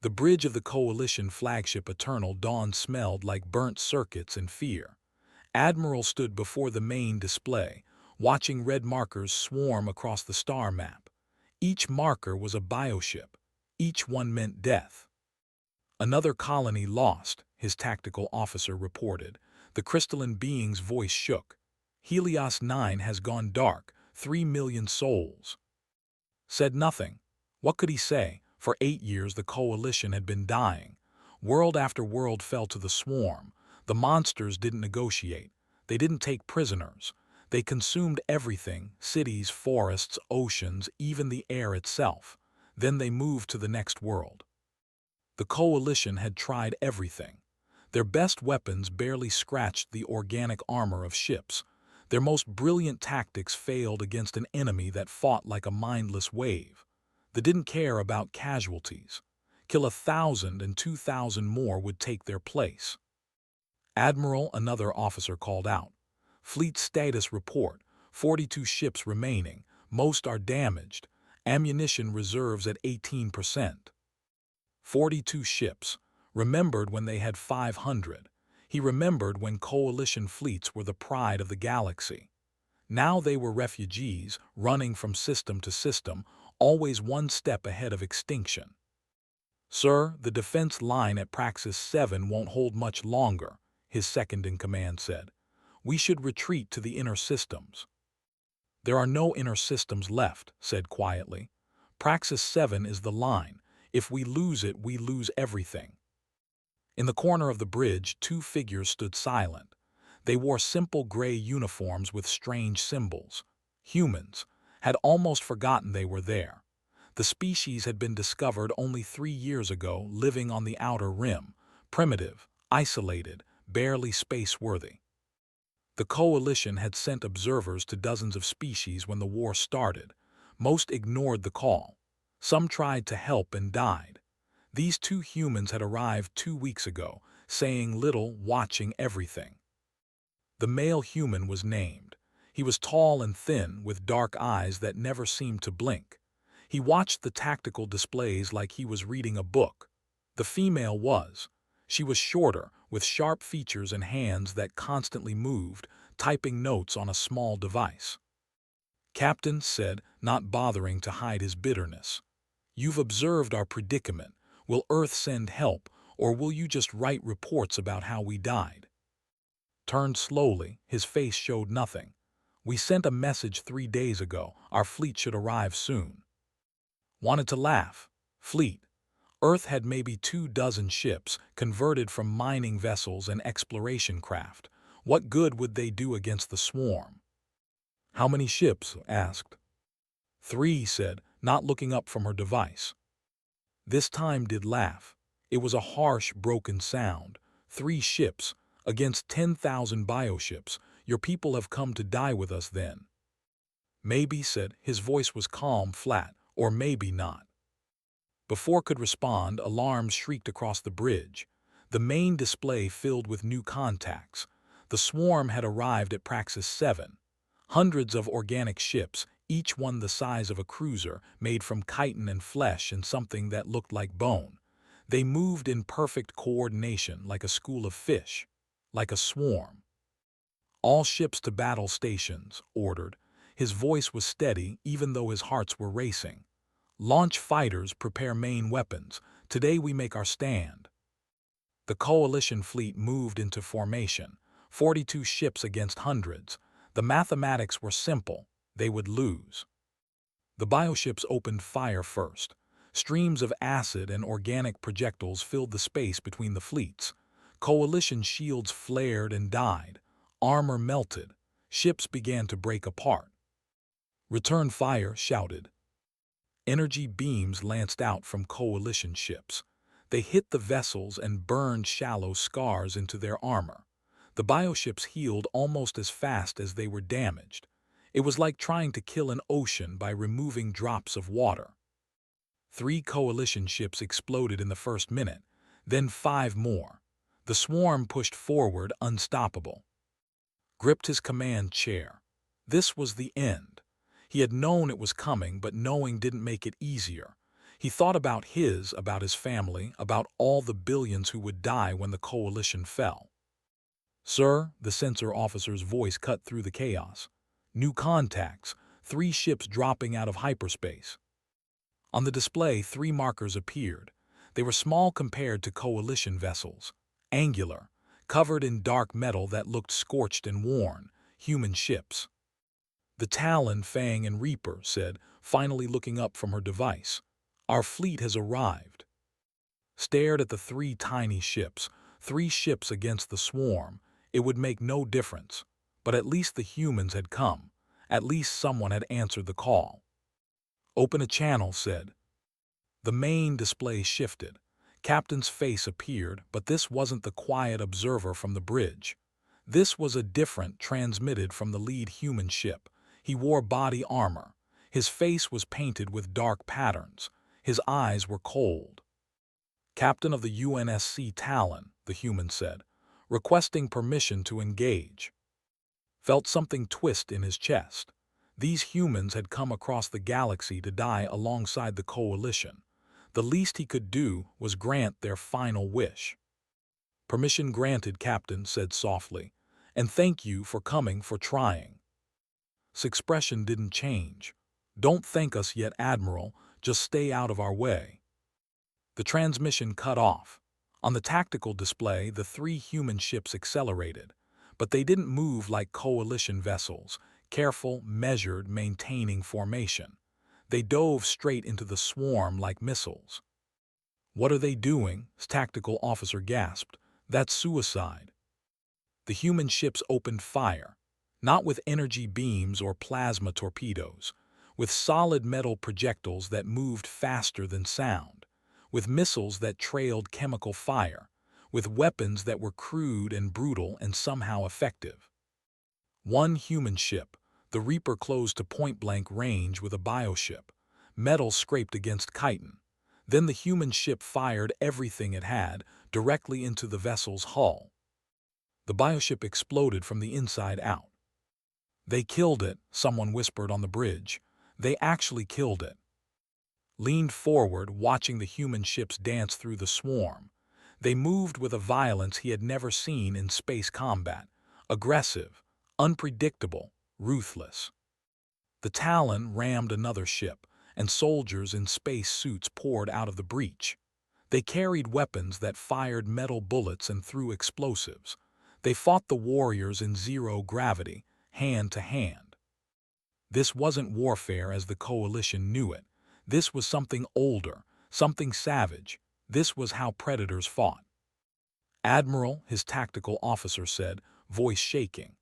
The bridge of the Coalition flagship Eternal Dawn smelled like burnt circuits and fear. Admiral stood before the main display, watching red markers swarm across the star map. Each marker was a bioship. Each one meant death. Another colony lost, his tactical officer reported. The crystalline being's voice shook. Helios 9 has gone dark, 3 million souls. Said nothing. What could he say? For 8 years the Coalition had been dying. World after world fell to the swarm. The monsters didn't negotiate. They didn't take prisoners. They consumed everything, cities, forests, oceans, even the air itself. Then they moved to the next world. The Coalition had tried everything. Their best weapons barely scratched the organic armor of ships. Their most brilliant tactics failed against an enemy that fought like a mindless wave. They didn't care about casualties. Kill 1,000 and 2,000 more would take their place. Admiral, another officer called out. Fleet status report, 42 ships remaining, most are damaged. Ammunition reserves at 18%. 42 ships. Remembered when they had 500. He remembered when Coalition fleets were the pride of the galaxy. Now they were refugees, running from system to system, always one step ahead of extinction. Sir, the defense line at Praxis 7 won't hold much longer, his second-in-command said. We should retreat to the inner systems. There are no inner systems left, said quietly. Praxis 7 is the line. If we lose it, we lose everything. In the corner of the bridge, 2 figures stood silent. They wore simple gray uniforms with strange symbols. Humans had almost forgotten they were there. The species had been discovered only 3 years ago, living on the outer rim, primitive, isolated, barely space-worthy. The Coalition had sent observers to dozens of species when the war started. Most ignored the call. Some tried to help and died. These 2 humans had arrived 2 weeks ago, saying little, watching everything. The male human was named. He was tall and thin, with dark eyes that never seemed to blink. He watched the tactical displays like he was reading a book. The female was. She was shorter, with sharp features and hands that constantly moved, typing notes on a small device. Captain said, not bothering to hide his bitterness. You've observed our predicament. Will Earth send help, or will you just write reports about how we died? Turned slowly, his face showed nothing. We sent a message 3 days ago. Our fleet should arrive soon. Wanted to laugh. Fleet. Earth had maybe 24 ships, converted from mining vessels and exploration craft. What good would they do against the swarm? How many ships? Asked. 3, said, not looking up from her device. This time did laugh. It was a harsh, broken sound. 3 ships, against 10,000 bioships. Your people have come to die with us then. Maybe, said, his voice was calm, flat, or maybe not. Before could respond, alarms shrieked across the bridge. The main display filled with new contacts. The swarm had arrived at Praxis 7. Hundreds of organic ships, each one the size of a cruiser, made from chitin and flesh and something that looked like bone. They moved in perfect coordination like a school of fish, like a swarm. All ships to battle stations, ordered. His voice was steady even though his hearts were racing. Launch fighters, prepare main weapons. Today we make our stand. The Coalition fleet moved into formation. 42 ships against hundreds. The mathematics were simple. They would lose. The bioships opened fire first. Streams of acid and organic projectiles filled the space between the fleets. Coalition shields flared and died. Armor melted. Ships began to break apart. Return fire, shouted. Energy beams lanced out from Coalition ships. They hit the vessels and burned shallow scars into their armor. The bioships healed almost as fast as they were damaged. It was like trying to kill an ocean by removing drops of water. 3 Coalition ships exploded in the first minute, then 5 more. The swarm pushed forward, unstoppable. Gripped his command chair. This was the end. He had known it was coming, but knowing didn't make it easier. He thought about his family, about all the billions who would die when the coalition fell. "Sir," the sensor officer's voice cut through the chaos. "New contacts, 3 ships dropping out of hyperspace." On the display, 3 markers appeared. They were small compared to coalition vessels. Angular, covered in dark metal that looked scorched and worn, human ships. The Talon, Fang, and Reaper said, finally looking up from her device. "Our fleet has arrived." Stared at the 3 tiny ships, 3 ships against the swarm. It would make no difference. But at least the humans had come. At least someone had answered the call. "Open a channel," said. The main display shifted. Captain's face appeared, but this wasn't the quiet observer from the bridge. This was a different, transmitted from the lead human ship. He wore body armor. His face was painted with dark patterns. His eyes were cold. "Captain of the UNSC Talon," the human said, "requesting permission to engage." Felt something twist in his chest. These humans had come across the galaxy to die alongside the coalition. The least he could do was grant their final wish. "Permission granted," Captain said softly, "and thank you for coming, for trying." His expression didn't change. "Don't thank us yet, Admiral, just stay out of our way." The transmission cut off. On the tactical display, the 3 human ships accelerated. But they didn't move like coalition vessels, careful, measured, maintaining formation. They dove straight into the swarm like missiles. "What are they doing?" his tactical officer gasped. "That's suicide." The human ships opened fire, not with energy beams or plasma torpedoes, with solid metal projectiles that moved faster than sound, with missiles that trailed chemical fire, with weapons that were crude and brutal and somehow effective. One human ship, the Reaper, closed to point-blank range with a bioship. Metal scraped against chitin. Then the human ship fired everything it had directly into the vessel's hull. The bioship exploded from the inside out. "They killed it," someone whispered on the bridge. "They actually killed it." Leaned forward, watching the human ships dance through the swarm. They moved with a violence he had never seen in space combat. Aggressive, unpredictable, ruthless. The Talon rammed another ship, and soldiers in space suits poured out of the breach. They carried weapons that fired metal bullets and threw explosives. They fought the warriors in zero gravity, hand to hand. This wasn't warfare as the coalition knew it. This was something older, something savage. This was how predators fought. "Admiral," his tactical officer said, voice shaking,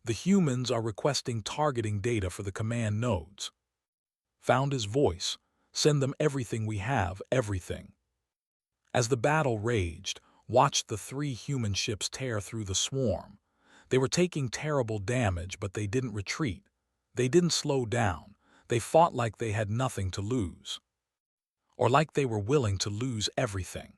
"the humans are requesting targeting data for the command nodes." Found his voice. "Send them everything we have, everything." As the battle raged, watched the 3 human ships tear through the swarm. They were taking terrible damage, but they didn't retreat. They didn't slow down. They fought like they had nothing to lose. Or like they were willing to lose everything.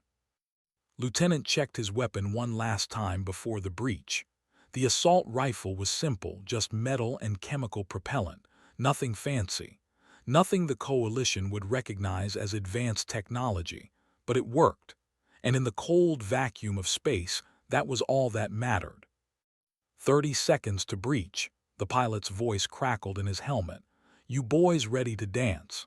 Lieutenant checked his weapon one last time before the breach. The assault rifle was simple, just metal and chemical propellant, nothing fancy. Nothing the coalition would recognize as advanced technology, but it worked. And in the cold vacuum of space, that was all that mattered. 30 seconds to breach, the pilot's voice crackled in his helmet. "You boys ready to dance?"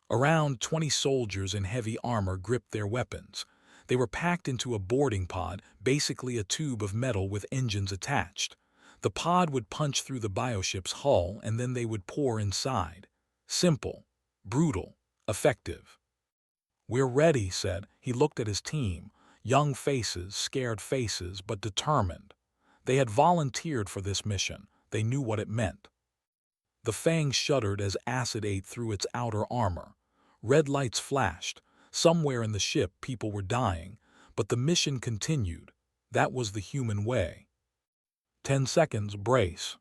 Around 20 soldiers in heavy armor gripped their weapons. They were packed into a boarding pod, basically a tube of metal with engines attached. The pod would punch through the bioship's hull and then they would pour inside. Simple, brutal, effective. "We're ready," said. He looked at his team. Young faces, scared faces, but determined. They had volunteered for this mission. They knew what it meant. The Fang shuddered as acid ate through its outer armor. Red lights flashed. Somewhere in the ship people were dying, but the mission continued. That was the human way. 10 seconds, brace.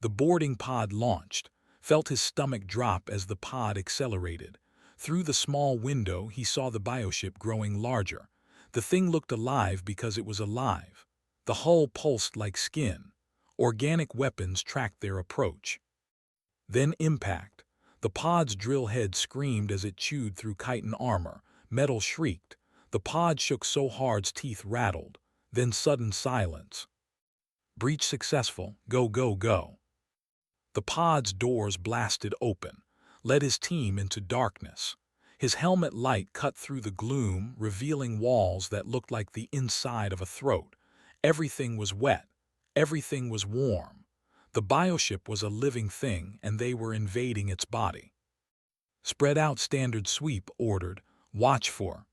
The boarding pod launched. Felt his stomach drop as the pod accelerated. Through the small window he saw the bioship growing larger. The thing looked alive because it was alive. The hull pulsed like skin. Organic weapons tracked their approach. Then impact. The pod's drill head screamed as it chewed through chitin armor. Metal shrieked. The pod shook so hard's teeth rattled. Then sudden silence. Breach successful. Go, go, go. The pod's doors blasted open, led his team into darkness. His helmet light cut through the gloom, revealing walls that looked like the inside of a throat. Everything was wet. Everything was warm. The bioship was a living thing, and they were invading its body. Spread out, standard sweep ordered. Watch for.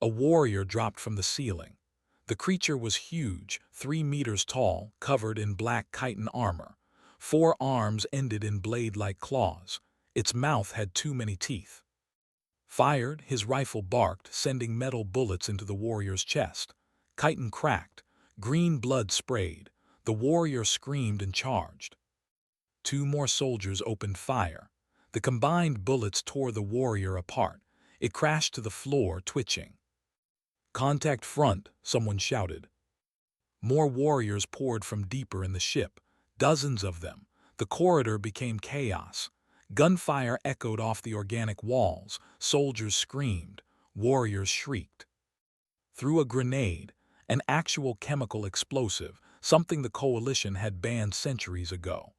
A warrior dropped from the ceiling. The creature was huge, 3 meters tall, covered in black chitin armor. 4 arms ended in blade-like claws. Its mouth had too many teeth. Fired, his rifle barked, sending metal bullets into the warrior's chest. Chitin cracked. Green blood sprayed. The warrior screamed and charged. 2 more soldiers opened fire. The combined bullets tore the warrior apart. It crashed to the floor, twitching. Contact front, someone shouted. More warriors poured from deeper in the ship. Dozens of them. The corridor became chaos. Gunfire echoed off the organic walls. Soldiers screamed. Warriors shrieked. Threw a grenade, an actual chemical explosive, something the Coalition had banned centuries ago.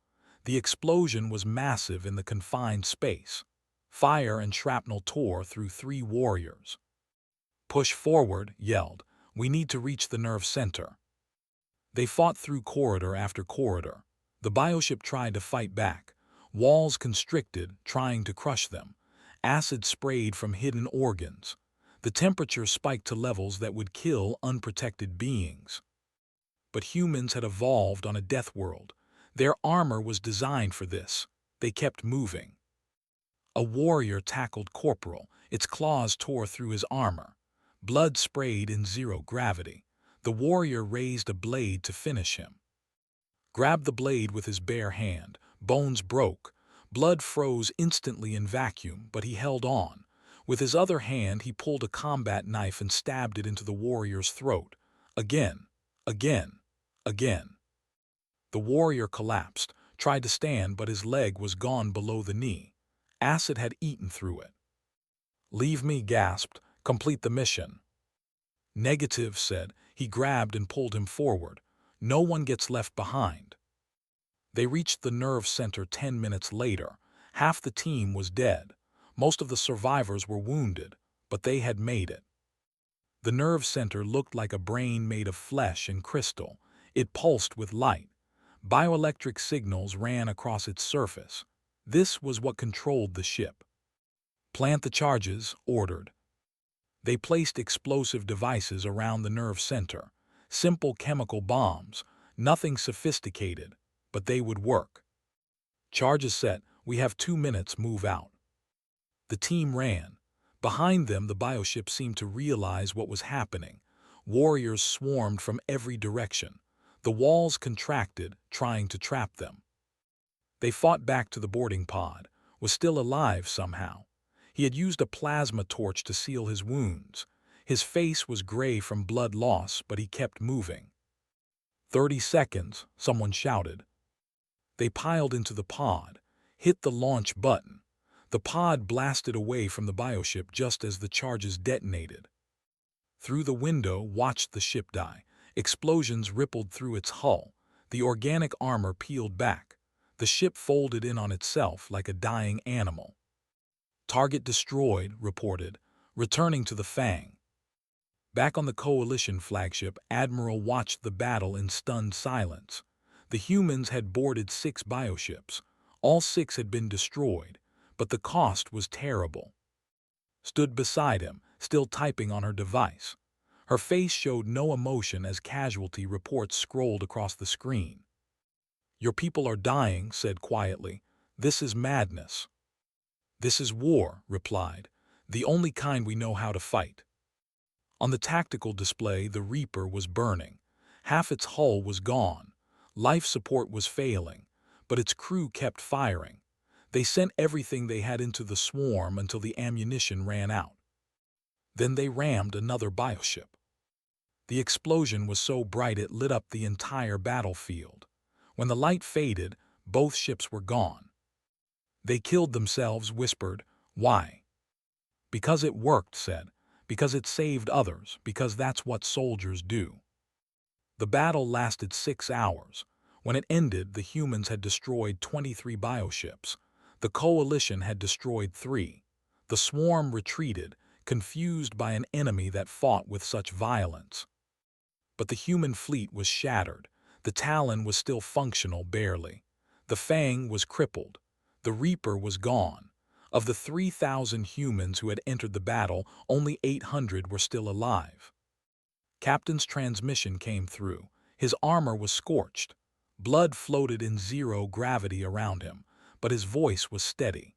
The explosion was massive in the confined space. Fire and shrapnel tore through 3 warriors. Push forward, yelled. We need to reach the nerve center. They fought through corridor after corridor. The bioship tried to fight back. Walls constricted, trying to crush them. Acid sprayed from hidden organs. The temperature spiked to levels that would kill unprotected beings. But humans had evolved on a death world. Their armor was designed for this. They kept moving. A warrior tackled Corporal. Its claws tore through his armor. Blood sprayed in 0 gravity. The warrior raised a blade to finish him. Grabbed the blade with his bare hand. Bones broke. Blood froze instantly in vacuum, but he held on. With his other hand, he pulled a combat knife and stabbed it into the warrior's throat. Again, again, again. The warrior collapsed, tried to stand, but his leg was gone below the knee. Acid had eaten through it. Leave me, gasped. Complete the mission. Negative, said. He grabbed and pulled him forward. No one gets left behind. They reached the nerve center 10 minutes later. Half the team was dead. Most of the survivors were wounded, but they had made it. The nerve center looked like a brain made of flesh and crystal. It pulsed with light. Bioelectric signals ran across its surface. This was what controlled the ship. Plant the charges, ordered. They placed explosive devices around the nerve center. Simple chemical bombs, nothing sophisticated, but they would work. Charges set. We have 2 minutes, move out. The team ran. Behind them, the bioship seemed to realize what was happening. Warriors swarmed from every direction. The walls contracted, trying to trap them. They fought back to the boarding pod, was still alive somehow. He had used a plasma torch to seal his wounds. His face was gray from blood loss, but he kept moving. 30 seconds, someone shouted. They piled into the pod, hit the launch button. The pod blasted away from the bioship just as the charges detonated. Through the window, watched the ship die. Explosions rippled through its hull. The organic armor peeled back. The ship folded in on itself like a dying animal. Target destroyed, reported, returning to the Fang. Back on the Coalition flagship, Admiral watched the battle in stunned silence. The humans had boarded 6 bioships. All 6 had been destroyed, but the cost was terrible. Stood beside him, still typing on her device. Her face showed no emotion as casualty reports scrolled across the screen. Your people are dying, said quietly. This is madness. This is war, replied. The only kind we know how to fight. On the tactical display, the Reaper was burning. Half its hull was gone. Life support was failing, but its crew kept firing. They sent everything they had into the swarm until the ammunition ran out. Then they rammed another bioship. The explosion was so bright it lit up the entire battlefield. When the light faded, both ships were gone. They killed themselves, whispered. Why? Because it worked, said. Because it saved others, because that's what soldiers do. The battle lasted 6 hours. When it ended, the humans had destroyed 23 bioships. The coalition had destroyed 3. The swarm retreated, confused by an enemy that fought with such violence. But the human fleet was shattered. The Talon was still functional, barely. The Fang was crippled. The Reaper was gone. Of the 3,000 humans who had entered the battle, only 800 were still alive. Captain's transmission came through. His armor was scorched. Blood floated in zero gravity around him, but his voice was steady.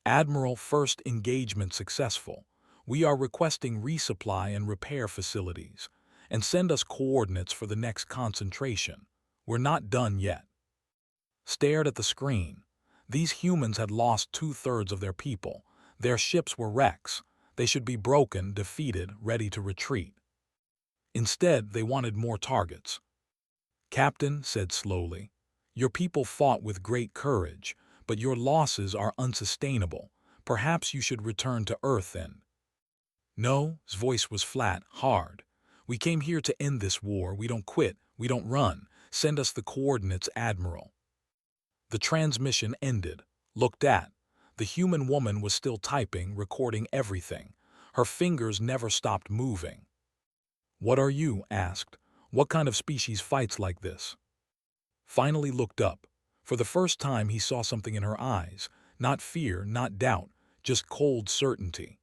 Admiral, first engagement successful. We are requesting resupply and repair facilities, and send us coordinates for the next concentration. We're not done yet. Stared at the screen. These humans had lost 2/3 of their people. Their ships were wrecks. They should be broken, defeated, ready to retreat. Instead, they wanted more targets. Captain said slowly, your people fought with great courage, but your losses are unsustainable. Perhaps you should return to Earth then. No, his voice was flat, hard. We came here to end this war. We don't quit. We don't run. Send us the coordinates, Admiral. The transmission ended. Looked at. The human woman was still typing, recording everything. Her fingers never stopped moving. What are you? Asked. What kind of species fights like this? Finally looked up. For the first time he saw something in her eyes. Not fear, not doubt, just cold certainty.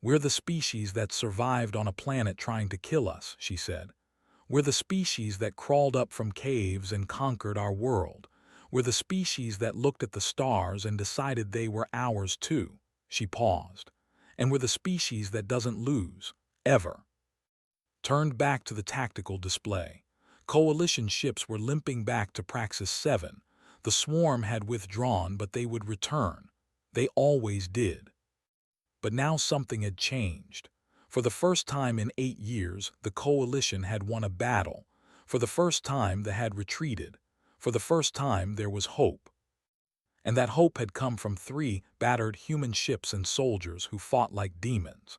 We're the species that survived on a planet trying to kill us, she said. We're the species that crawled up from caves and conquered our world. We're the species that looked at the stars and decided they were ours too. She paused. And we're the species that doesn't lose, ever. Turned back to the tactical display. Coalition ships were limping back to Praxis 7. The swarm had withdrawn, but they would return. They always did. But now something had changed. For the first time in 8 years, the coalition had won a battle. For the first time, they had retreated. For the first time, there was hope. And that hope had come from 3 battered human ships and soldiers who fought like demons.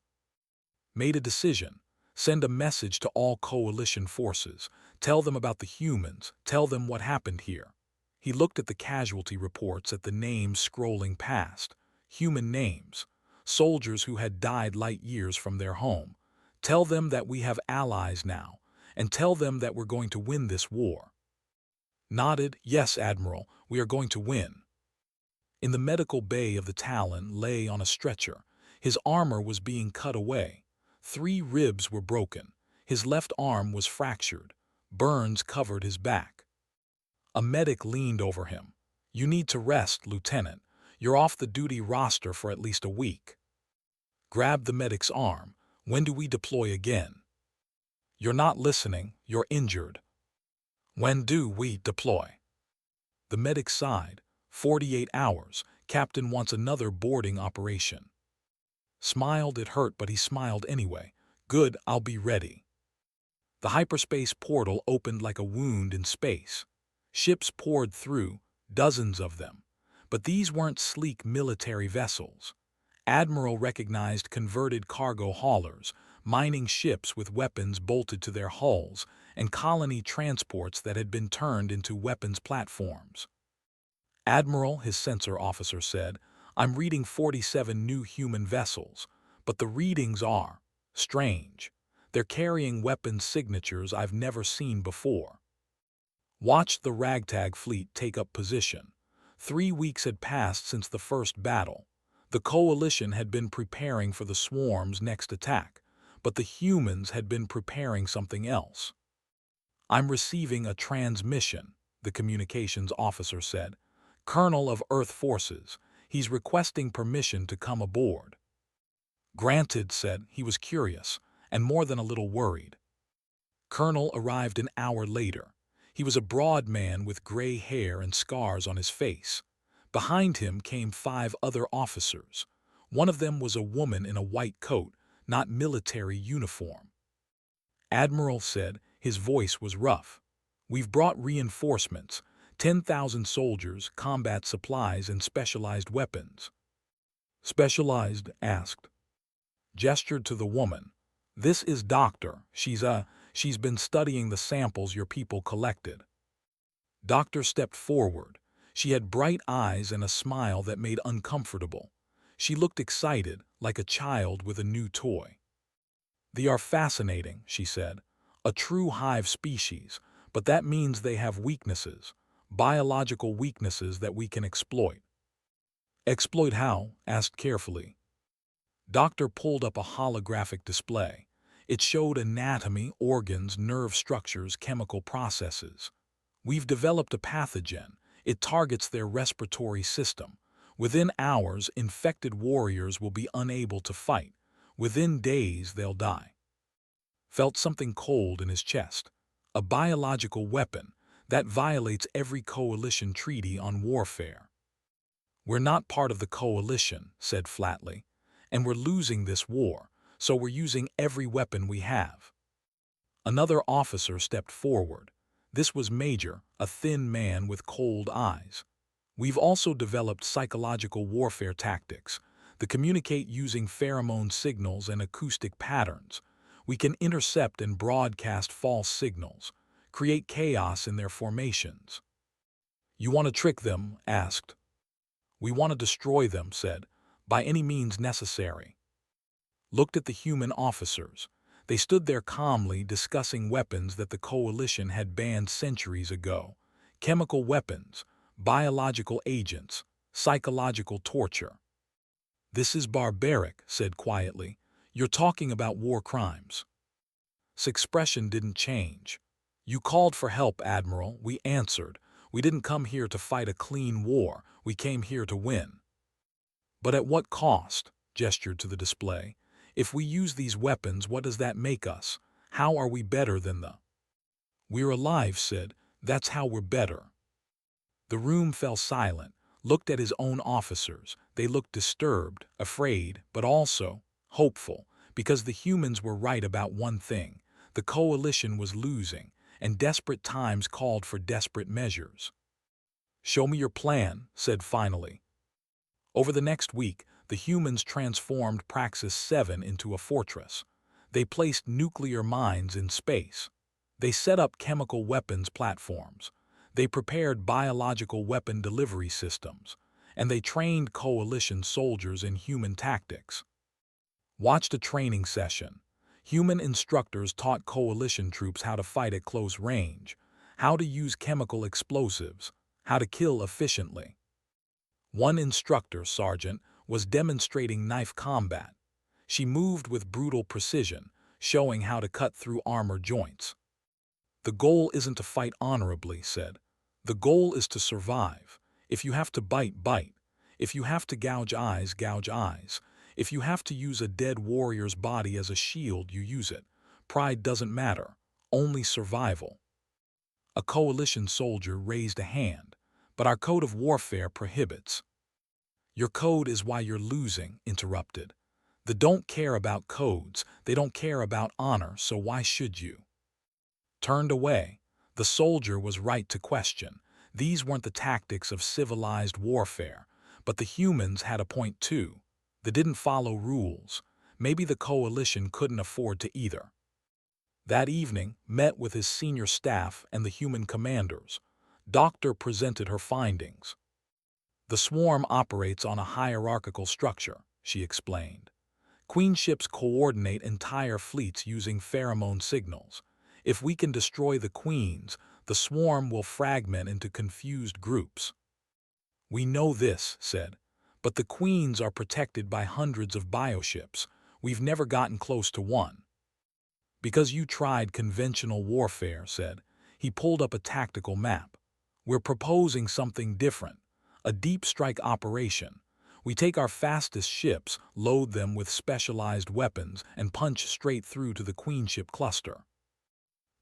Made a decision. Send a message to all coalition forces. Tell them about the humans. Tell them what happened here. He looked at the casualty reports, at the names scrolling past. Human names. Soldiers who had died light years from their home. Tell them that we have allies now, and tell them that we're going to win this war. Nodded, yes, Admiral, we are going to win. In the medical bay of the Talon lay on a stretcher. His armor was being cut away. 3 ribs were broken. His left arm was fractured. Burns covered his back. A medic leaned over him. You need to rest, Lieutenant. You're off the duty roster for at least a week. Grabbed the medic's arm. When do we deploy again? You're not listening. You're injured. When do we deploy? The medic sighed. 48 hours. Captain wants another boarding operation. Smiled, it hurt, but he smiled anyway. Good, I'll be ready. The hyperspace portal opened like a wound in space. Ships poured through, dozens of them. But these weren't sleek military vessels. Admiral recognized converted cargo haulers, mining ships with weapons bolted to their hulls, and colony transports that had been turned into weapons platforms. Admiral, his sensor officer said, I'm reading 47 new human vessels, but the readings are strange. They're carrying weapons signatures I've never seen before. Watched the ragtag fleet take up position. 3 weeks had passed since the first battle. The coalition had been preparing for the swarm's next attack, but the humans had been preparing something else. I'm receiving a transmission, the communications officer said. Colonel of Earth Forces. He's requesting permission to come aboard. Granted, said. He was curious, and more than a little worried. Colonel arrived an hour later. He was a broad man with gray hair and scars on his face. Behind him came 5 other officers. One of them was a woman in a white coat, not military uniform. Admiral said, his voice was rough. We've brought reinforcements. 10,000 soldiers, combat supplies, and specialized weapons. Specialized? Asked. Gestured to the woman. This is Doctor. She's been studying the samples your people collected. Doctor stepped forward. She had bright eyes and a smile that made uncomfortable. She looked excited, like a child with a new toy. They are fascinating, she said. A true hive species, but that means they have weaknesses, biological weaknesses that we can exploit. Exploit how? Asked carefully. Doctor pulled up a holographic display. It showed anatomy, organs, nerve structures, chemical processes. We've developed a pathogen. It targets their respiratory system. Within hours, infected warriors will be unable to fight. Within days, they'll die. Felt something cold in his chest. A biological weapon that violates every coalition treaty on warfare. We're not part of the coalition, said flatly, and we're losing this war, so we're using every weapon we have. Another officer stepped forward. This was Major, a thin man with cold eyes. We've also developed psychological warfare tactics that communicate using pheromone signals and acoustic patterns. We can intercept and broadcast false signals, create chaos in their formations. You want to trick them? Asked. We want to destroy them, said, by any means necessary. Looked at the human officers. They stood there calmly discussing weapons that the coalition had banned centuries ago. Chemical weapons, biological agents, psychological torture. This is barbaric, said quietly. You're talking about war crimes. His expression didn't change. You called for help, Admiral, we answered. We didn't come here to fight a clean war, we came here to win. But at what cost? Gestured to the display. If we use these weapons, what does that make us? How are we better than the? We're alive, said. That's how we're better. The room fell silent, looked at his own officers. They looked disturbed, afraid, but also hopeful, because the humans were right about one thing. The coalition was losing, and desperate times called for desperate measures. Show me your plan, said finally. Over the next week, the humans transformed Praxis 7 into a fortress. They placed nuclear mines in space. They set up chemical weapons platforms. They prepared biological weapon delivery systems. And they trained coalition soldiers in human tactics. Watched a training session. Human instructors taught coalition troops how to fight at close range, how to use chemical explosives, how to kill efficiently. One instructor, Sergeant, was demonstrating knife combat. She moved with brutal precision, showing how to cut through armor joints. The goal isn't to fight honorably, said. The goal is to survive. If you have to bite, bite. If you have to gouge eyes, gouge eyes. If you have to use a dead warrior's body as a shield, you use it. Pride doesn't matter, only survival. A coalition soldier raised a hand, but our code of warfare prohibits. Your code is why you're losing, interrupted. They don't care about codes, they don't care about honor, so why should you? Turned away. The soldier was right to question. These weren't the tactics of civilized warfare, but the humans had a point too. They didn't follow rules. Maybe the coalition couldn't afford to either. That evening, met with his senior staff and the human commanders. Doctor presented her findings. The swarm operates on a hierarchical structure, she explained. Queenships coordinate entire fleets using pheromone signals. If we can destroy the queens, the swarm will fragment into confused groups. We know this, said, but the queens are protected by hundreds of bioships. We've never gotten close to one. Because you tried conventional warfare, said. He pulled up a tactical map. We're proposing something different, a deep strike operation. We take our fastest ships, load them with specialized weapons, and punch straight through to the queenship cluster.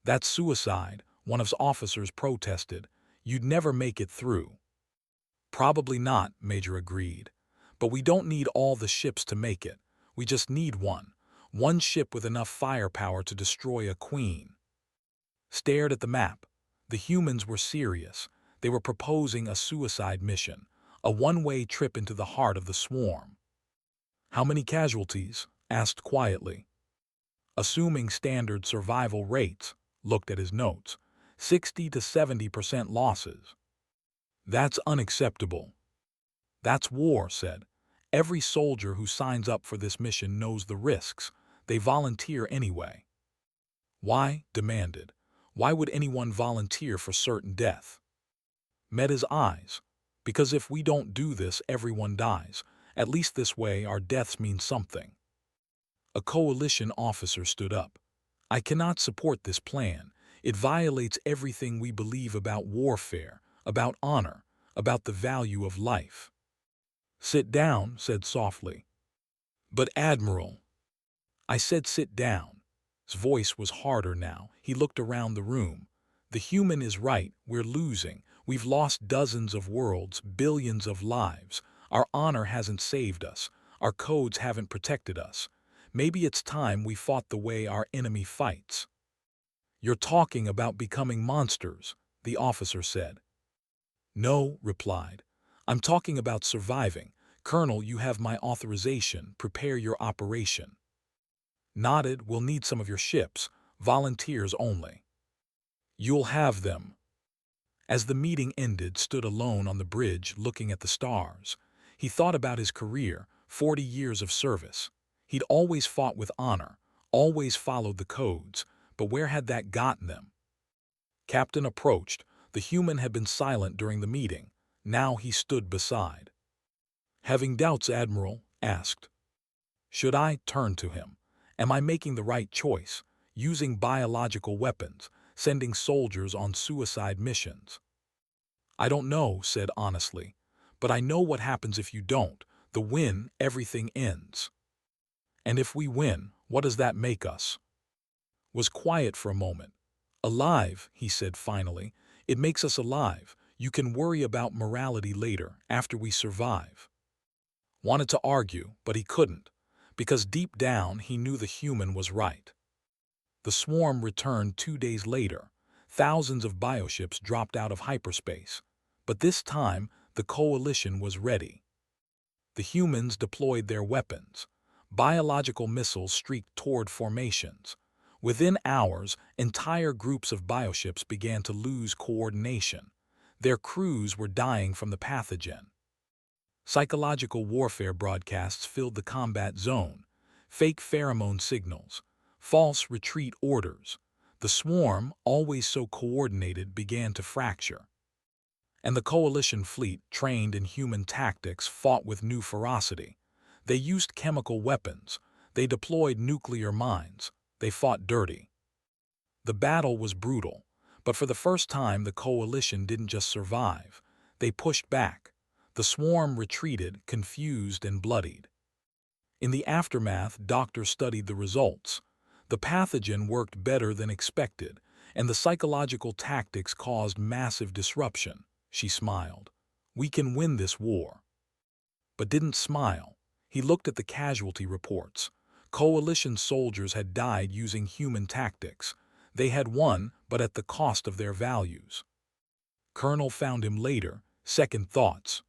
That's suicide, one of his officers protested. You'd never make it through. Probably not, Major agreed. But we don't need all the ships to make it. We just need one. One ship with enough firepower to destroy a queen. Stared at the map. The humans were serious. They were proposing a suicide mission, a one-way trip into the heart of the swarm. "How many casualties?" asked quietly. Assuming standard survival rates, looked at his notes. 60 to 70% losses. "That's unacceptable." "That's war," said. "Every soldier who signs up for this mission knows the risks. They volunteer anyway." "Why?" demanded. "Why would anyone volunteer for certain death?" Met his eyes. "Because if we don't do this, everyone dies. At least this way our deaths mean something." A coalition officer stood up. "I cannot support this plan. It violates everything we believe about warfare, about honor, about the value of life." "Sit down," said softly. "But Admiral—" "I said sit down." His voice was harder now. He looked around the room. "The human is right. We're losing. We've lost dozens of worlds, billions of lives. Our honor hasn't saved us. Our codes haven't protected us. Maybe it's time we fought the way our enemy fights." "You're talking about becoming monsters," the officer said. "No," replied. "I'm talking about surviving. Colonel, you have my authorization. Prepare your operation." Nodded. "We'll need some of your ships. Volunteers only." "You'll have them." As the meeting ended, stood alone on the bridge looking at the stars. He thought about his career, 40 years of service. He'd always fought with honor, always followed the codes, but where had that gotten them? Captain approached. The human had been silent during the meeting. Now he stood beside. "Having doubts, Admiral?" asked. "Should I?" Turn to him. "Am I making the right choice? Using biological weapons, sending soldiers on suicide missions?" "I don't know," said honestly. "But I know what happens if you don't. The win, everything ends." "And if we win, what does that make us?" Was quiet for a moment. "Alive," he said finally. "It makes us alive. You can worry about morality later, after we survive." Wanted to argue, but he couldn't, because deep down he knew the human was right. The swarm returned 2 days later. Thousands of bioships dropped out of hyperspace. But this time, the coalition was ready. The humans deployed their weapons. Biological missiles streaked toward formations. Within hours, entire groups of bioships began to lose coordination. Their crews were dying from the pathogen. Psychological warfare broadcasts filled the combat zone. Fake pheromone signals. False retreat orders. The swarm, always so coordinated, began to fracture. And the coalition fleet, trained in human tactics, fought with new ferocity. They used chemical weapons. They deployed nuclear mines. They fought dirty. The battle was brutal, but for the first time the coalition didn't just survive. They pushed back. The swarm retreated, confused and bloodied. In the aftermath, doctors studied the results. The pathogen worked better than expected, and the psychological tactics caused massive disruption. She smiled. "We can win this war." But didn't smile. He looked at the casualty reports. Coalition soldiers had died using human tactics. They had won, but at the cost of their values. Colonel found him later. Second thoughts.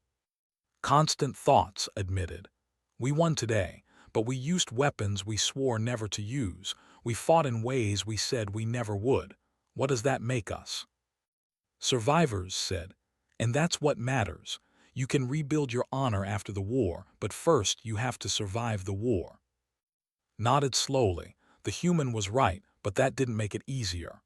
"Constant thoughts," admitted. "We won today, but we used weapons we swore never to use. We fought in ways we said we never would. What does that make us?" "Survivors," said. "And that's what matters. You can rebuild your honor after the war, but first you have to survive the war." Nodded slowly. The human was right, but that didn't make it easier.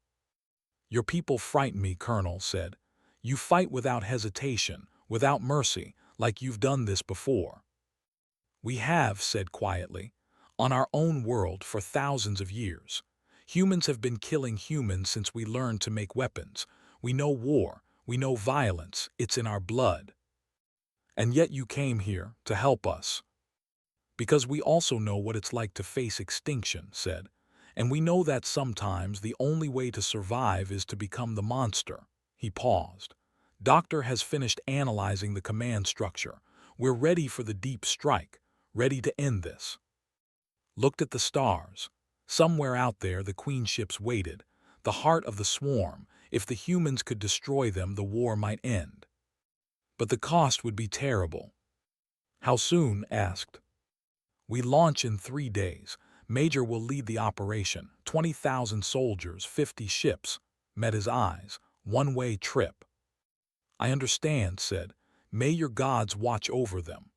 "Your people frighten me," Colonel said. "You fight without hesitation, without mercy, like you've done this before." "We have," said quietly, "on our own world for thousands of years. Humans have been killing humans since we learned to make weapons. We know war, we know violence, it's in our blood. And yet you came here to help us." "Because we also know what it's like to face extinction," said. "And we know that sometimes the only way to survive is to become the monster." He paused. "Doctor has finished analyzing the command structure. We're ready for the deep strike, ready to end this." Looked at the stars. Somewhere out there the queen ships waited. The heart of the swarm. If the humans could destroy them, the war might end. But the cost would be terrible. How soon? Asked. We launch in 3 days. Major will lead the operation. 20,000 soldiers, 50 ships. Met his eyes. One-way trip. I understand, said. May your gods watch over them.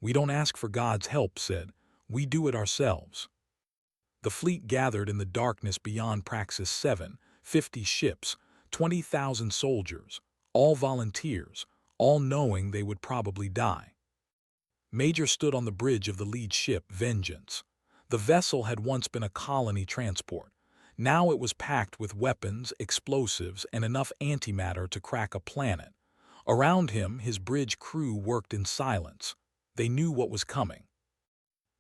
We don't ask for God's help, said. We do it ourselves. The fleet gathered in the darkness beyond Praxis 7, 50 ships, 20,000 soldiers, all volunteers, all knowing they would probably die. Major stood on the bridge of the lead ship, Vengeance. The vessel had once been a colony transport. Now it was packed with weapons, explosives, and enough antimatter to crack a planet. Around him, his bridge crew worked in silence. They knew what was coming.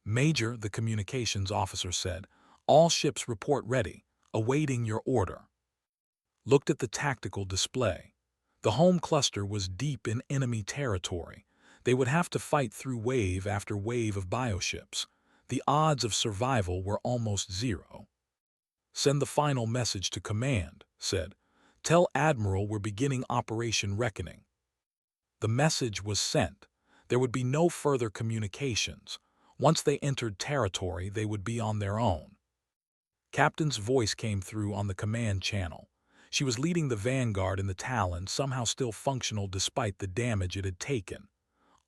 Major, the communications officer said, all ships report ready, awaiting your order. Looked at the tactical display. The home cluster was deep in enemy territory. They would have to fight through wave after wave of bioships. The odds of survival were almost zero. Send the final message to command, said. Tell Admiral we're beginning Operation Reckoning. The message was sent. There would be no further communications. Once they entered territory, they would be on their own. Captain's voice came through on the command channel. She was leading the vanguard in the Talon, somehow still functional despite the damage it had taken.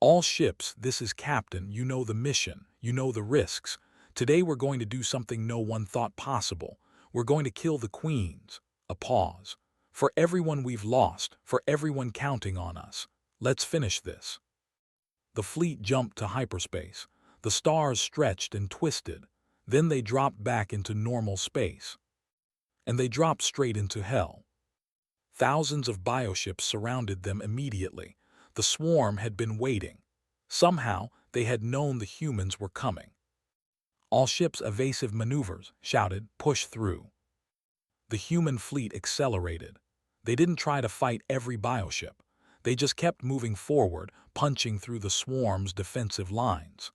All ships, this is Captain, you know the mission, you know the risks. Today we're going to do something no one thought possible. We're going to kill the queens. A pause. For everyone we've lost, for everyone counting on us. Let's finish this. The fleet jumped to hyperspace. The stars stretched and twisted. Then they dropped back into normal space. And they dropped straight into hell. Thousands of bioships surrounded them immediately. The swarm had been waiting. Somehow, they had known the humans were coming. All ships evasive maneuvers, shouted, push through. The human fleet accelerated. They didn't try to fight every bioship. They just kept moving forward, punching through the swarm's defensive lines.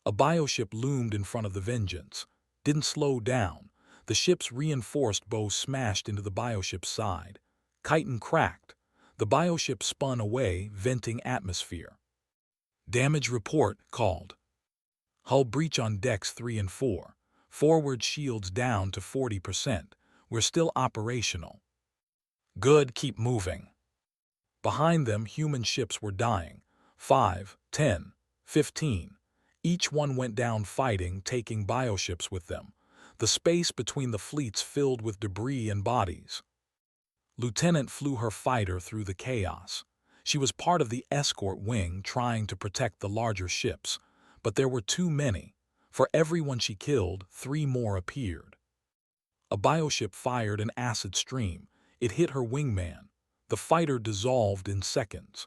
A bioship loomed in front of the Vengeance. Didn't slow down. The ship's reinforced bow smashed into the bioship's side. Chitin cracked. The bioship spun away, venting atmosphere. Damage report called. Hull breach on decks 3 and 4. Forward shields down to 40%. We're still operational. Good, keep moving. Behind them, human ships were dying. 5, 10, 15. Each one went down fighting, taking bioships with them. The space between the fleets filled with debris and bodies. Lieutenant flew her fighter through the chaos. She was part of the escort wing trying to protect the larger ships, but there were too many. For everyone she killed, 3 more appeared. A bioship fired an acid stream. It hit her wingman. The fighter dissolved in seconds.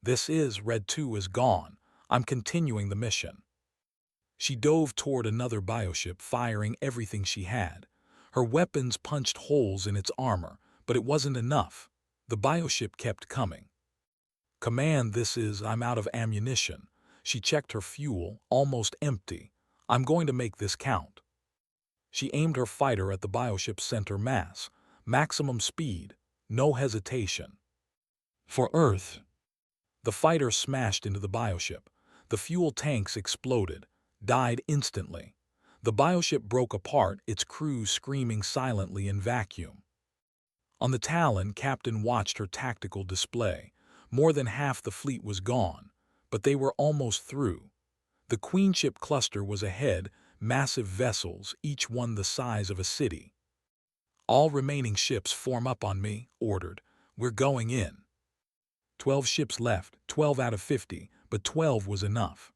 This is, Red 2 is gone. I'm continuing the mission. She dove toward another bioship, firing everything she had. Her weapons punched holes in its armor, but it wasn't enough. The bioship kept coming. Command, this is, I'm out of ammunition. She checked her fuel, almost empty. I'm going to make this count. She aimed her fighter at the bioship's center mass. Maximum speed, no hesitation. For Earth. The fighter smashed into the bioship. The fuel tanks exploded, died instantly. The bioship broke apart, its crew screaming silently in vacuum. On the Talon, Captain watched her tactical display. More than half the fleet was gone, but they were almost through. The queenship cluster was ahead, massive vessels, each one the size of a city. All remaining ships form up on me, ordered. We're going in. 12 ships left, 12 out of 50, but 12 was enough.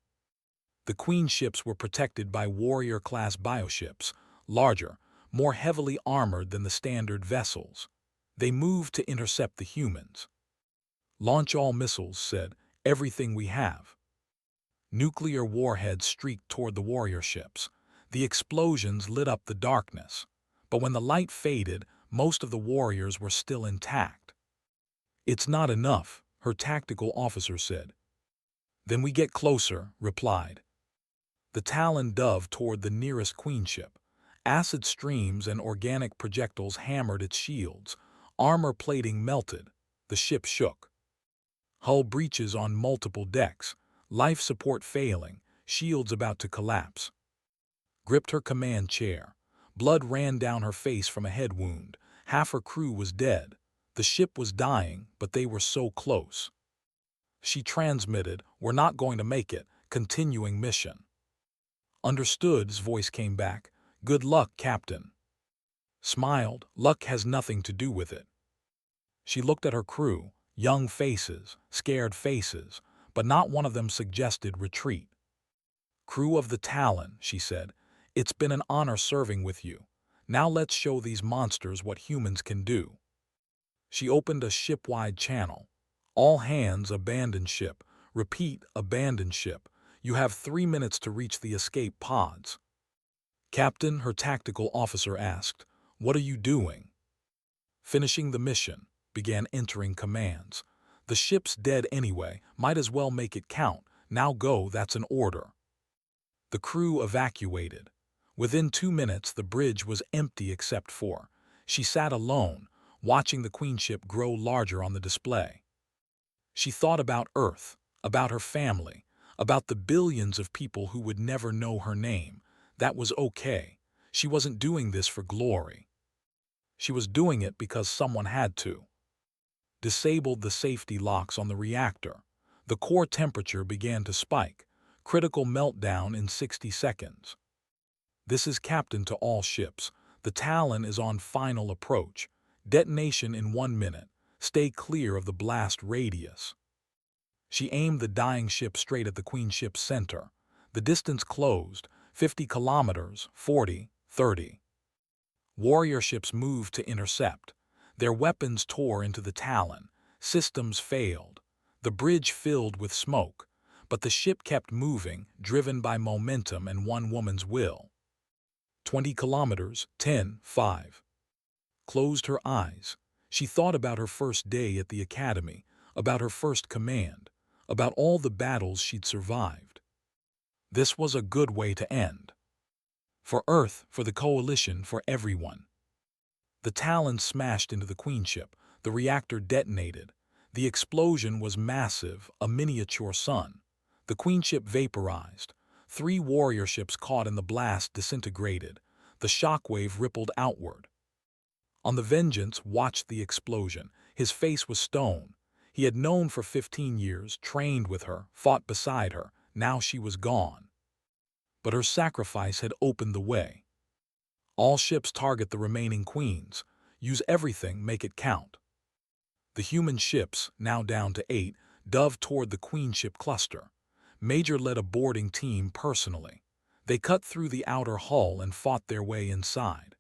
The queen ships were protected by warrior-class bioships, larger, more heavily armored than the standard vessels. They moved to intercept the humans. Launch all missiles, said, everything we have. Nuclear warheads streaked toward the warrior ships. The explosions lit up the darkness. But when the light faded, most of the warriors were still intact. It's not enough, her tactical officer said. Then we get closer, replied. The Talon dove toward the nearest queenship. Acid streams and organic projectiles hammered its shields. Armor plating melted. The ship shook. Hull breaches on multiple decks. Life support failing. Shields about to collapse. Gripped her command chair. Blood ran down her face from a head wound. Half her crew was dead. The ship was dying, but they were so close. She transmitted, "We're not going to make it. Continuing mission." Understood's voice came back. "Good luck, Captain." Smiled. "Luck has nothing to do with it." She looked at her crew, young faces, scared faces, but not one of them suggested retreat. "Crew of the Talon," she said, "it's been an honor serving with you. Now let's show these monsters what humans can do." She opened a ship-wide channel. "All hands abandon ship. Repeat, abandon ship. You have 3 minutes to reach the escape pods." "Captain," her tactical officer asked, "what are you doing?" "Finishing the mission," began entering commands. "The ship's dead anyway, might as well make it count. Now go, that's an order." The crew evacuated. Within 2 minutes the bridge was empty except for. She sat alone, watching the Queen ship grow larger on the display. She thought about Earth, about her family, about the billions of people who would never know her name. That was okay. She wasn't doing this for glory. She was doing it because someone had to. Disabled the safety locks on the reactor. The core temperature began to spike. Critical meltdown in 60 seconds. "This is Captain to all ships. The Talon is on final approach. Detonation in 1 minute. Stay clear of the blast radius." She aimed the dying ship straight at the Queen ship's center. The distance closed, 50 kilometers, 40, 30. Warrior ships moved to intercept. Their weapons tore into the Talon. Systems failed. The bridge filled with smoke. But the ship kept moving, driven by momentum and one woman's will. 20 kilometers, 10, 5. Closed her eyes. She thought about her first day at the academy, about her first command, about all the battles she'd survived. This was a good way to end. For Earth, for the Coalition, for everyone. The Talon smashed into the Queen ship. The reactor detonated. The explosion was massive, a miniature sun. The Queen ship vaporized. 3 warrior ships caught in the blast disintegrated. The shockwave rippled outward. On the Vengeance watched the explosion. His face was stone. He had known for 15 years, trained with her, fought beside her. Now she was gone. But her sacrifice had opened the way. All ships target the remaining queens. Use everything, make it count. The human ships, now down to 8, dove toward the Queen ship cluster. Major led a boarding team personally. They cut through the outer hull and fought their way inside.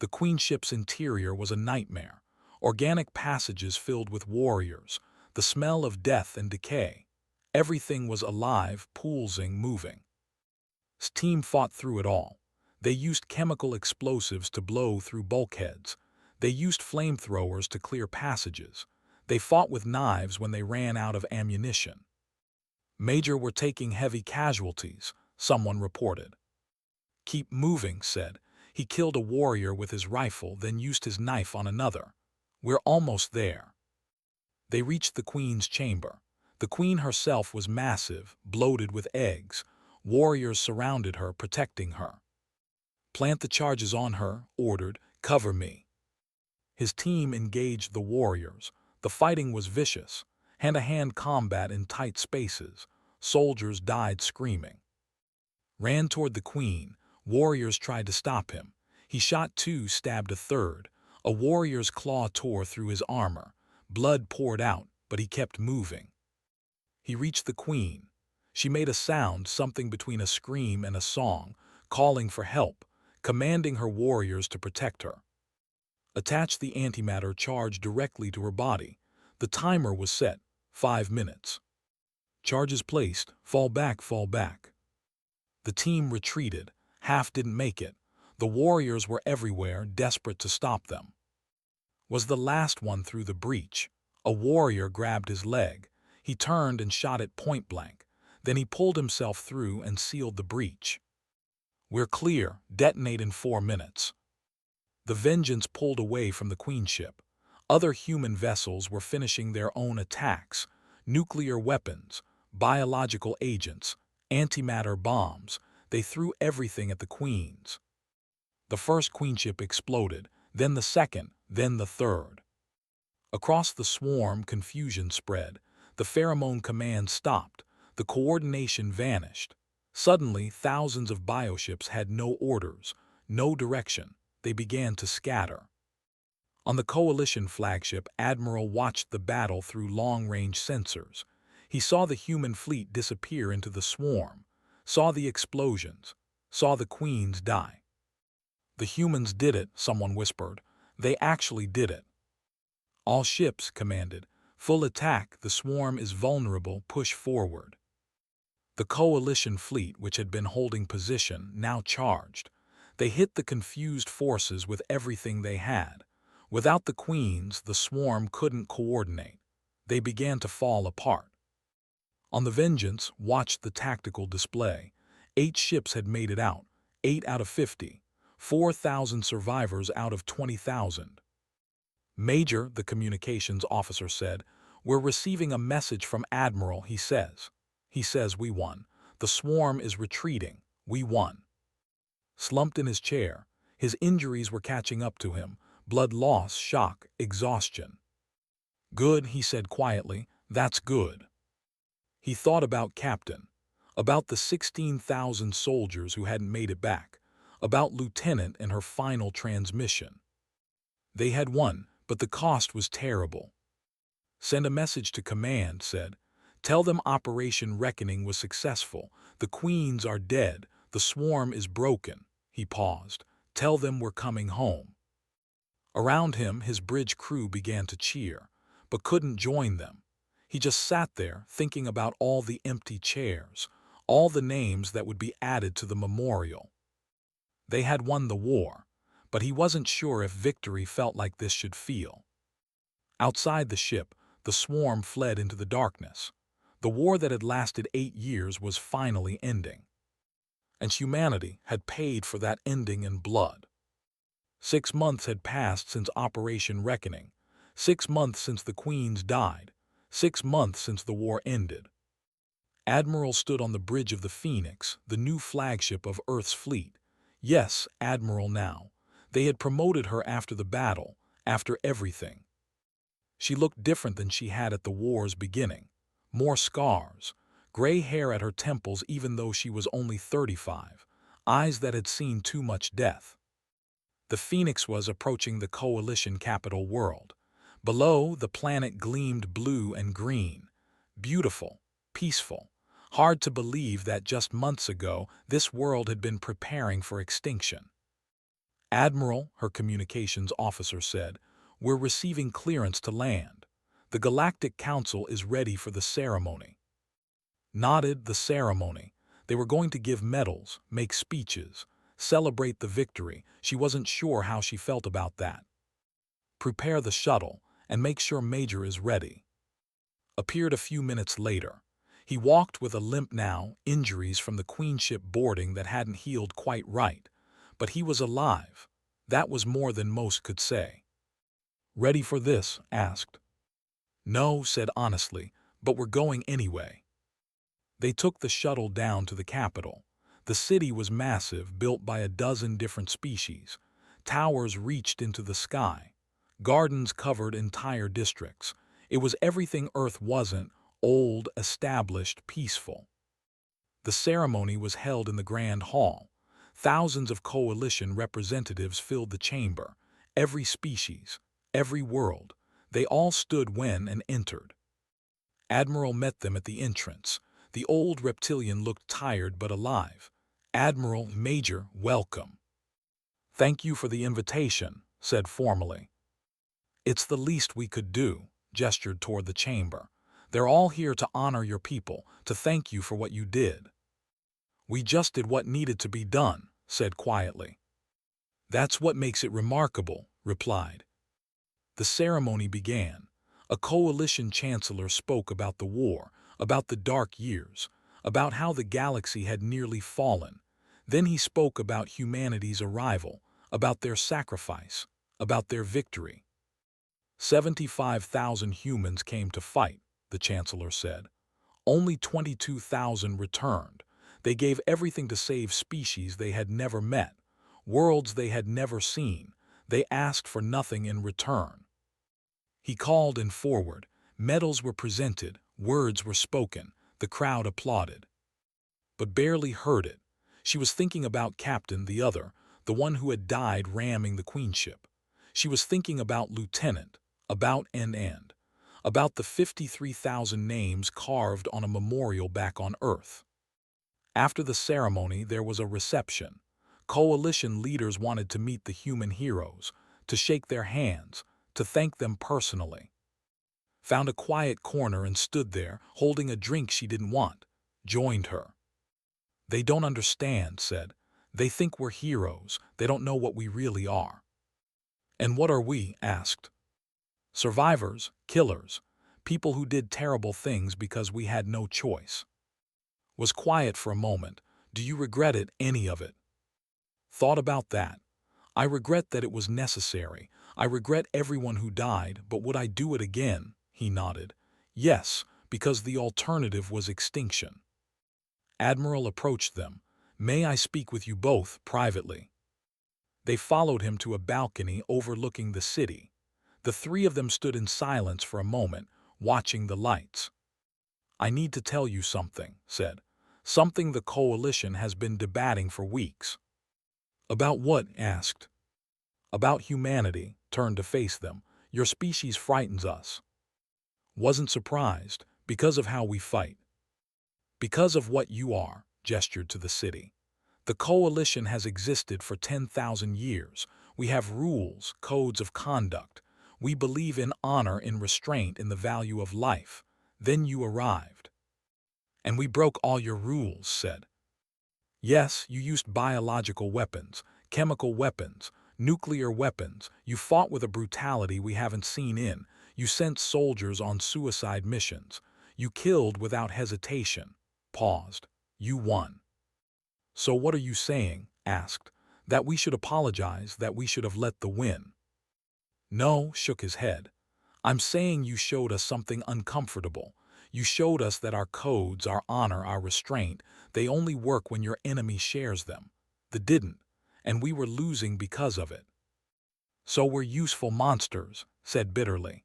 The Queen ship's interior was a nightmare. Organic passages filled with warriors, the smell of death and decay. Everything was alive, pulsing, moving. His team fought through it all. They used chemical explosives to blow through bulkheads. They used flamethrowers to clear passages. They fought with knives when they ran out of ammunition. Major were taking heavy casualties, someone reported. "Keep moving," said. He killed a warrior with his rifle, then used his knife on another. "We're almost there." They reached the Queen's chamber. The Queen herself was massive, bloated with eggs. Warriors surrounded her, protecting her. "Plant the charges on her," ordered. "Cover me." His team engaged the warriors. The fighting was vicious. Hand-to-hand combat in tight spaces. Soldiers died screaming. Ran toward the Queen. Warriors tried to stop him. He shot 2, stabbed a third. A warrior's claw tore through his armor. Blood poured out, but he kept moving. He reached the Queen. She made a sound, something between a scream and a song, calling for help, commanding her warriors to protect her. Attach the antimatter charge directly to her body. The timer was set, 5 minutes. Charges placed, fall back, fall back. The team retreated. Half didn't make it. The warriors were everywhere, desperate to stop them. Was the last one through the breach. A warrior grabbed his leg. He turned and shot it point blank. Then he pulled himself through and sealed the breach. We're clear. Detonate in 4 minutes. The Vengeance pulled away from the Queen ship. Other human vessels were finishing their own attacks. Nuclear weapons, biological agents, antimatter bombs. They threw everything at the Queens. The first Queen ship exploded, then the second, then the third. Across the swarm, confusion spread. The pheromone command stopped. The coordination vanished. Suddenly, thousands of bioships had no orders, no direction. They began to scatter. On the Coalition flagship, Admiral watched the battle through long-range sensors. He saw the human fleet disappear into the swarm, saw the explosions, saw the Queens die. The humans did it, someone whispered. They actually did it. All ships commanded. Full attack, the swarm is vulnerable, push forward. The Coalition fleet, which had been holding position, now charged. They hit the confused forces with everything they had. Without the Queens, the swarm couldn't coordinate. They began to fall apart. On the Vengeance, watched the tactical display. 8 ships had made it out, 8 out of 50. 4,000 survivors out of 20,000. Major, the communications officer said, we're receiving a message from Admiral, he says. He says we won. The swarm is retreating. We won. Slumped in his chair, his injuries were catching up to him. Blood loss, shock, exhaustion. Good, he said quietly. That's good. He thought about Captain, about the 16,000 soldiers who hadn't made it back, about Lieutenant and her final transmission. They had won, but the cost was terrible. Send a message to command, said. Tell them Operation Reckoning was successful. The Queens are dead. The swarm is broken. He paused. Tell them we're coming home. Around him, his bridge crew began to cheer, but couldn't join them. He just sat there, thinking about all the empty chairs, all the names that would be added to the memorial. They had won the war, but he wasn't sure if victory felt like this should feel. Outside the ship, the swarm fled into the darkness. The war that had lasted 8 years was finally ending. And humanity had paid for that ending in blood. 6 months had passed since Operation Reckoning. 6 months since the Queens died. 6 months since the war ended. Admiral stood on the bridge of the Phoenix, the new flagship of Earth's fleet. Yes, Admiral now. They had promoted her after the battle, after everything. She looked different than she had at the war's beginning. More scars, gray hair at her temples even though she was only 35, eyes that had seen too much death. The Phoenix was approaching the Coalition capital world. Below, the planet gleamed blue and green. Beautiful, peaceful. Hard to believe that just months ago, this world had been preparing for extinction. Admiral, her communications officer said, we're receiving clearance to land. The Galactic Council is ready for the ceremony. Nodded the ceremony. They were going to give medals, make speeches, celebrate the victory. She wasn't sure how she felt about that. Prepare the shuttle and make sure Major is ready. Appeared a few minutes later. He walked with a limp now, injuries from the Queen ship boarding that hadn't healed quite right. But he was alive. That was more than most could say. Ready for this? Asked. No, said honestly, but we're going anyway. They took the shuttle down to the capital. The city was massive, built by a dozen different species. Towers reached into the sky. Gardens covered entire districts. It was everything Earth wasn't, old, established, peaceful. The ceremony was held in the Grand Hall. Thousands of Coalition representatives filled the chamber. Every species, every world. They all stood when and entered. Admiral met them at the entrance. The old reptilian looked tired but alive. Admiral, Major, welcome. Thank you for the invitation, said formally. It's the least we could do, gestured toward the chamber. They're all here to honor your people, to thank you for what you did. We just did what needed to be done, said quietly. That's what makes it remarkable, replied. The ceremony began. A Coalition chancellor spoke about the war, about the dark years, about how the galaxy had nearly fallen. Then he spoke about humanity's arrival, about their sacrifice, about their victory. 75,000 humans came to fight, the Chancellor said. Only 22,000 returned. They gave everything to save species they had never met, worlds they had never seen. They asked for nothing in return. He called in forward. Medals were presented, words were spoken, the crowd applauded. But barely heard it. She was thinking about Captain the other, the one who had died ramming the Queenship. She was thinking about Lieutenant, about End, about the 53,000 names carved on a memorial back on Earth. After the ceremony, there was a reception. Coalition leaders wanted to meet the human heroes, to shake their hands, to thank them personally. Found a quiet corner and stood there, holding a drink she didn't want. Joined her. They don't understand, said. They think we're heroes. They don't know what we really are. And what are we? Asked. Survivors, killers, people who did terrible things because we had no choice. Was quiet for a moment. Do you regret it, any of it? Thought about that. I regret that it was necessary. I regret everyone who died, but would I do it again? He nodded. Yes, because the alternative was extinction. Admiral approached them. May I speak with you both privately? They followed him to a balcony overlooking the city. The three of them stood in silence for a moment, watching the lights. I need to tell you something, said. Something the Coalition has been debating for weeks. About what? Asked. About humanity, turned to face them. Your species frightens us. Wasn't surprised, because of how we fight. Because of what you are, gestured to the city. The Coalition has existed for 10,000 years. We have rules, codes of conduct. We believe in honor, in restraint, in the value of life. Then you arrived. And we broke all your rules, said. Yes, you used biological weapons, chemical weapons, nuclear weapons. You fought with a brutality we haven't seen in. You sent soldiers on suicide missions. You killed without hesitation. Paused. You won. So what are you saying? Asked. That we should apologize, that we should have let the win. No, shook his head. I'm saying you showed us something uncomfortable. You showed us that our codes, our honor, our restraint, they only work when your enemy shares them. They didn't, and we were losing because of it. So we're useful monsters, said bitterly.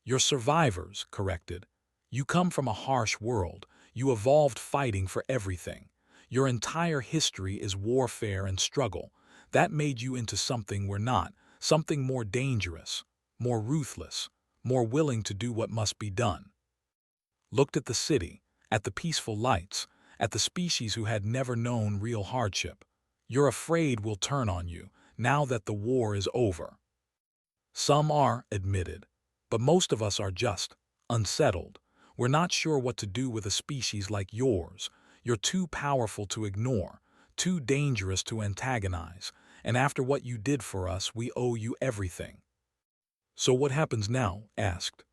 You're survivors, corrected. You come from a harsh world. You evolved fighting for everything. Your entire history is warfare and struggle. That made you into something we're not, something more dangerous, more ruthless, more willing to do what must be done. Looked at the city, at the peaceful lights, at the species who had never known real hardship. You're afraid we'll turn on you, now that the war is over. Some are, admitted, but most of us are just unsettled. We're not sure what to do with a species like yours. You're too powerful to ignore, too dangerous to antagonize, and after what you did for us, we owe you everything. So what happens now? Asked.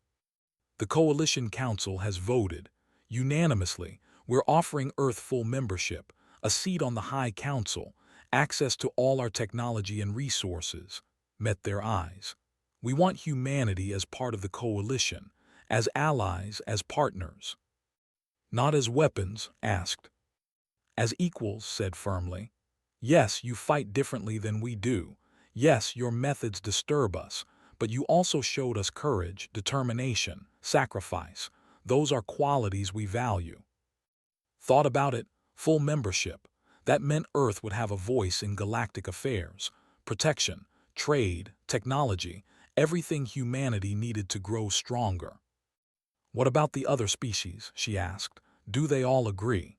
The Coalition Council has voted. Unanimously, we're offering Earth full membership, a seat on the High Council, access to all our technology and resources. Met their eyes. We want humanity as part of the Coalition, as allies, as partners. Not as weapons, asked. As equals, said firmly. Yes, you fight differently than we do. Yes, your methods disturb us, but you also showed us courage, determination, sacrifice. Those are qualities we value. Thought about it, full membership. That meant Earth would have a voice in galactic affairs, protection, trade, technology, everything humanity needed to grow stronger. What about the other species? She asked. Do they all agree?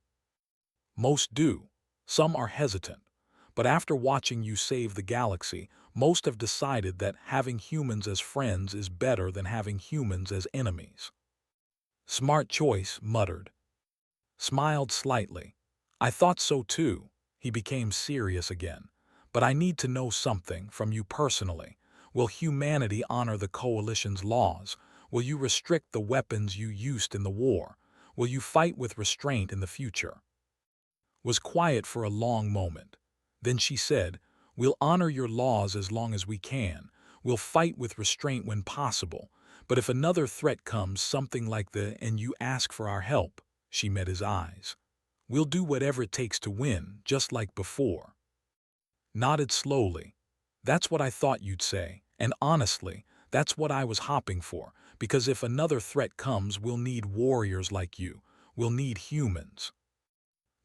Most do. Some are hesitant. But after watching you save the galaxy, most have decided that having humans as friends is better than having humans as enemies. Smart choice, muttered. Smiled slightly. I thought so too. He became serious again. But I need to know something from you personally. Will humanity honor the Coalition's laws? Will you restrict the weapons you used in the war? Will you fight with restraint in the future? was quiet for a long moment. Then she said, "We'll honor your laws as long as we can. We'll fight with restraint when possible. But if another threat comes, something like and you ask for our help," she met his eyes, "we'll do whatever it takes to win, just like before." Nodded slowly. "That's what I thought you'd say. And honestly, that's what I was hoping for, because if another threat comes, we'll need warriors like you. We'll need humans."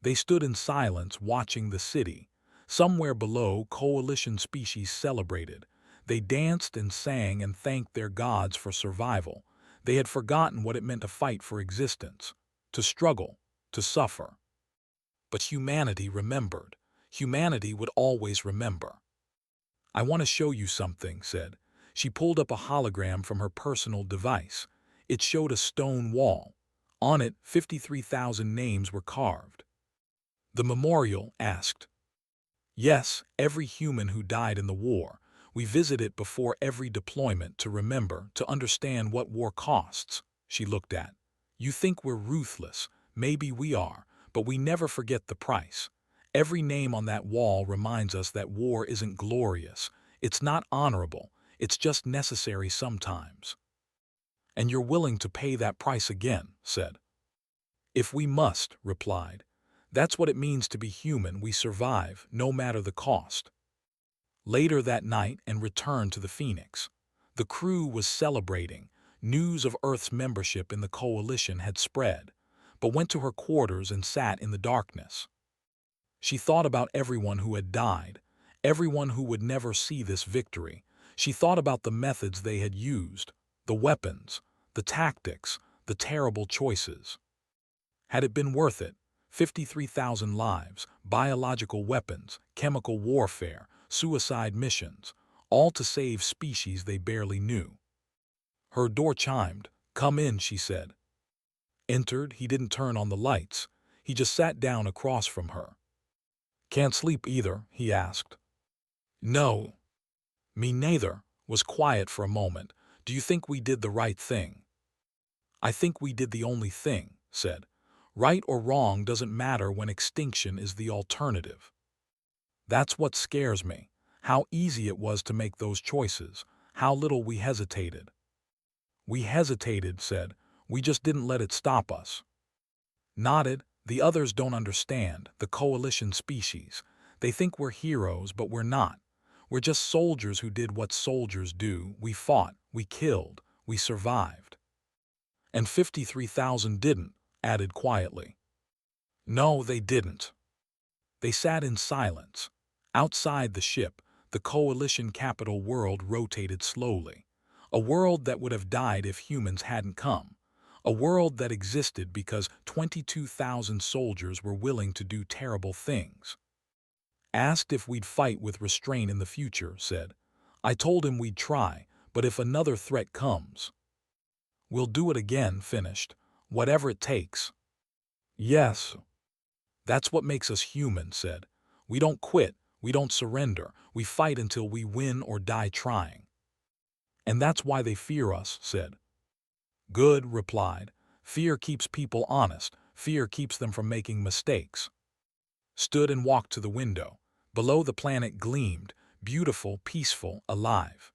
They stood in silence watching the city. Somewhere below, coalition species celebrated. They danced and sang and thanked their gods for survival. They had forgotten what it meant to fight for existence, to struggle, to suffer. But humanity remembered. Humanity would always remember. "I want to show you something," said. She pulled up a hologram from her personal device. It showed a stone wall. On it, 53,000 names were carved. "The memorial?" asked. "Yes, every human who died in the war. We visit it before every deployment to remember, to understand what war costs." She looked at. "You think we're ruthless. Maybe we are, but we never forget the price. Every name on that wall reminds us that war isn't glorious. It's not honorable. It's just necessary sometimes." "And you're willing to pay that price again," said. "If we must," replied. "That's what it means to be human. We survive, no matter the cost." Later that night and returned to the Phoenix. The crew was celebrating. News of Earth's membership in the coalition had spread, but went to her quarters and sat in the darkness. She thought about everyone who had died, everyone who would never see this victory. She thought about the methods they had used, the weapons, the tactics, the terrible choices. Had it been worth it? 53,000 lives, biological weapons, chemical warfare, suicide missions, all to save species they barely knew. Her door chimed. "Come in," she said. Entered. He didn't turn on the lights. He just sat down across from her. "Can't sleep either?" he asked. "No." "Me neither." Was quiet for a moment. "Do you think we did the right thing?" "I think we did the only thing," said. "Right or wrong doesn't matter when extinction is the alternative." "That's what scares me. How easy it was to make those choices. How little we hesitated." "We hesitated," said. "We just didn't let it stop us." Nodded. "The others don't understand, the coalition species. They think we're heroes, but we're not. We're just soldiers who did what soldiers do. We fought, we killed, we survived." "And 53,000 didn't," added quietly. "No, they didn't." They sat in silence. Outside the ship, the coalition capital world rotated slowly. A world that would have died if humans hadn't come. A world that existed because 22,000 soldiers were willing to do terrible things. Asked if we'd fight with restraint in the future, said. "I told him we'd try, but if another threat comes, we'll do it again," finished. "Whatever it takes." "Yes. That's what makes us human," said. "We don't quit, we don't surrender, we fight until we win or die trying." "And that's why they fear us," said. "Good," replied. "Fear keeps people honest, fear keeps them from making mistakes." Stood and walked to the window. Below the planet gleamed, beautiful, peaceful, alive.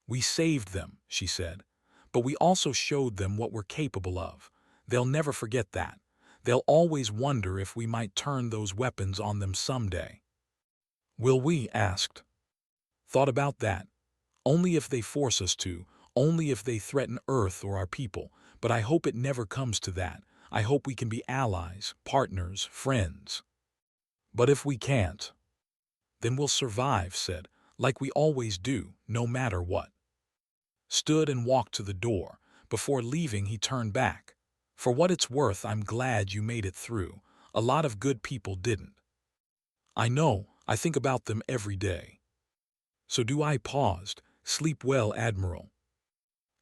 "We saved them," she said. "But we also showed them what we're capable of. They'll never forget that. They'll always wonder if we might turn those weapons on them someday." "Will we?" asked. "Thought about that. Only if they force us to, only if they threaten Earth or our people, but I hope it never comes to that. I hope we can be allies, partners, friends. But if we can't, then we'll survive," said, "like we always do, no matter what." Stood and walked to the door. Before leaving, he turned back. "For what it's worth, I'm glad you made it through. A lot of good people didn't." "I know, I think about them every day." "So do I." Paused. "Sleep well, Admiral."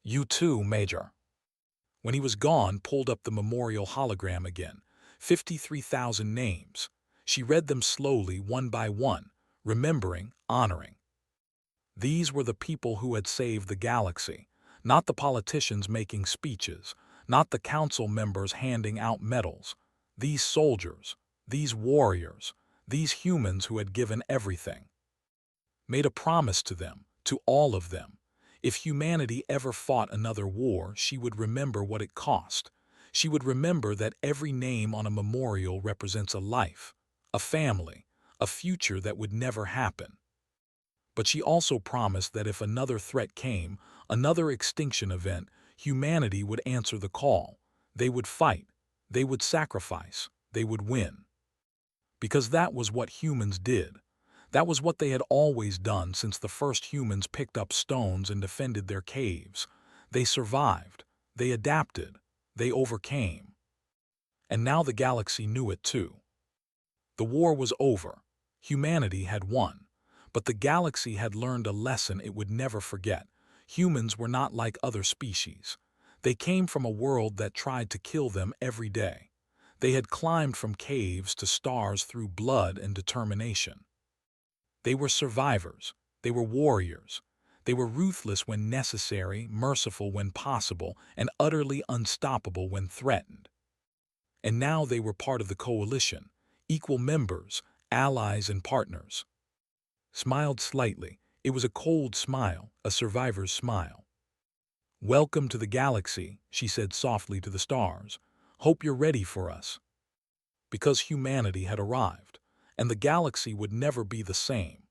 "You too, Major." When he was gone, pulled up the memorial hologram again. 53,000 names. She read them slowly, one by one, remembering, honoring. These were the people who had saved the galaxy, not the politicians making speeches, not the council members handing out medals. These soldiers, These warriors, these humans who had given everything, made a promise to them, to all of them. If humanity ever fought another war, she would remember what it cost. She would remember that every name on a memorial represents a life, a family, a future that would never happen. But she also promised that if another threat came, another extinction event, humanity would answer the call. They would fight, they would sacrifice, they would win. Because that was what humans did. That was what they had always done since the first humans picked up stones and defended their caves. They survived, they adapted, they overcame. And now the galaxy knew it too. The war was over. Humanity had won. But the galaxy had learned a lesson it would never forget. Humans were not like other species. They came from a world that tried to kill them every day. They had climbed from caves to stars through blood and determination. They were survivors. They were warriors. They were ruthless when necessary, merciful when possible, and utterly unstoppable when threatened. And now they were part of the coalition, equal members, allies and partners. Smiled slightly. It was a cold smile, a survivor's smile. "Welcome to the galaxy," she said softly to the stars. "Hope you're ready for us." Because humanity had arrived, and the galaxy would never be the same.